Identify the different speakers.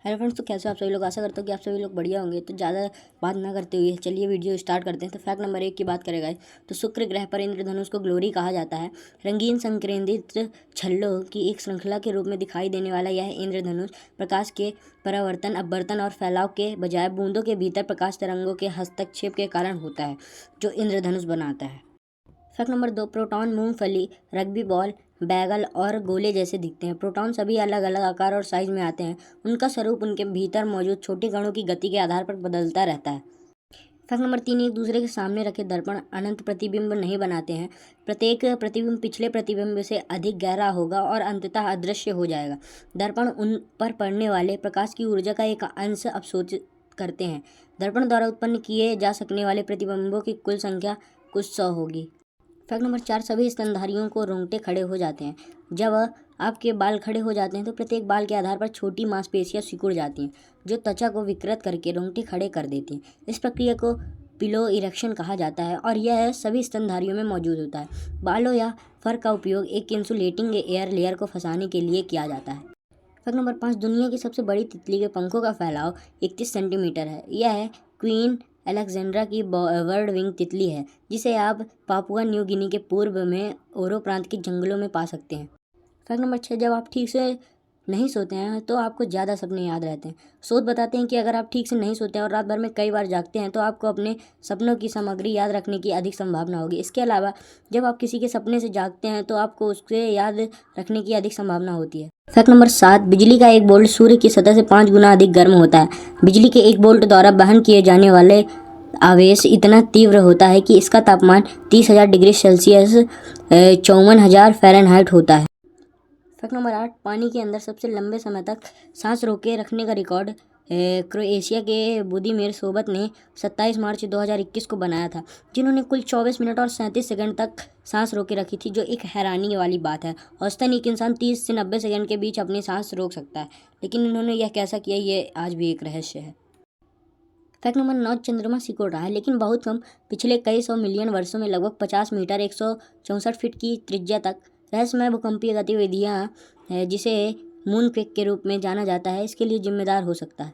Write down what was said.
Speaker 1: Hello friends, तो कैसे हो आप सभी लोग। आशा करता हूँ कि आप सभी लोग बढ़िया होंगे। तो ज़्यादा बात ना करते हुए चलिए वीडियो स्टार्ट करते हैं। तो फैक्ट नंबर 1 की बात करेगा तो शुक्र ग्रह पर इंद्रधनुष को ग्लोरी कहा जाता है। रंगीन संकेंद्रित छल्लों की एक श्रृंखला के रूप में दिखाई देने वाला यह इंद्रधनुष प्रकाश के परावर्तन, अपवर्तन और फैलाव के बजाय बूंदों के भीतर प्रकाश तरंगों के हस्तक्षेप के कारण होता है, जो इंद्रधनुष बनाता है। फैक्ट नंबर 2, प्रोटॉन मूंगफली, रग्बी बॉल, बैगल और गोले जैसे दिखते हैं। प्रोटॉन सभी अलग अलग आकार और साइज में आते हैं। उनका स्वरूप उनके भीतर मौजूद छोटे कणों की गति के आधार पर बदलता रहता है। फैक्ट नंबर 3, एक दूसरे के सामने रखे दर्पण अनंत प्रतिबिंब नहीं बनाते हैं। प्रत्येक प्रतिबिंब पिछले प्रतिबिंब से अधिक गहरा होगा और अंततः अदृश्य हो जाएगा। दर्पण उन पर पड़ने वाले प्रकाश की ऊर्जा का एक अंश अवशोषित करते हैं। दर्पण द्वारा उत्पन्न किए जा सकने वाले प्रतिबिंबों की कुल संख्या कुछ 100 होगी। फैक्ट नंबर 4, सभी स्तनधारियों को रोंगटे खड़े हो जाते हैं। जब आपके बाल खड़े हो जाते हैं तो प्रत्येक बाल के आधार पर छोटी मांसपेशियां सिकुड़ जाती हैं, जो त्वचा को विकृत करके रोंगटे खड़े कर देती हैं। इस प्रक्रिया को पिलो इरेक्शन कहा जाता है और यह सभी स्तनधारियों में मौजूद होता है। बालों या फर का उपयोग एक इंसुलेटिंग एयर लेयर को फंसाने के लिए किया जाता है। फैक्ट नंबर 5, दुनिया की सबसे बड़ी तितली के पंखों का फैलाव 31 सेंटीमीटर है। यह क्वीन अलेक्जेंड्रा की बर्ड विंग तितली है, जिसे आप पापुआ न्यू गिनी के पूर्व में ओरो प्रांत के जंगलों में पा सकते हैं। फैक्ट नंबर 6, जब आप ठीक से नहीं सोते हैं तो आपको ज़्यादा सपने याद रहते हैं। शोध बताते हैं कि अगर आप ठीक से नहीं सोते हैं और रात भर में कई बार जागते हैं तो आपको अपने सपनों की सामग्री याद रखने की अधिक संभावना होगी। इसके अलावा जब आप किसी के सपने से जागते हैं तो आपको उससे याद रखने की अधिक संभावना होती है। फैक्ट नंबर 7, बिजली का एक बोल्ट सूर्य की सतह से 5 गुना अधिक गर्म होता है। बिजली के एक बोल्ट द्वारा वहन किए जाने वाले आवेश इतना तीव्र होता है कि इसका तापमान 30,000 डिग्री सेल्सियस 54,000 फ़ारेनहाइट होता है। फैक्ट नंबर 8, पानी के अंदर सबसे लंबे समय तक सांस रोके रखने का रिकॉर्ड क्रोएशिया के बुदिमिर सोबत ने 27 मार्च 2021 को बनाया था, जिन्होंने कुल 24 मिनट और 37 सेकंड तक सांस रोके रखी थी, जो एक हैरानी वाली बात है। औसतन एक इंसान 30 से 90 सेकंड के बीच अपनी सांस रोक सकता है, लेकिन इन्होंने यह कैसा किया, ये आज भी एक रहस्य है। फैक्ट नंबर 9, चंद्रमा सिकुड़ रहा है, लेकिन बहुत कम। पिछले कई 100 मिलियन वर्षों में लगभग 50 मीटर 164 फीट की त्रिज्या तक रहस्यमय भूकंपीय गतिविधियाँ जिसे मून क्वेक के रूप में जाना जाता है, इसके लिए जिम्मेदार हो सकता है।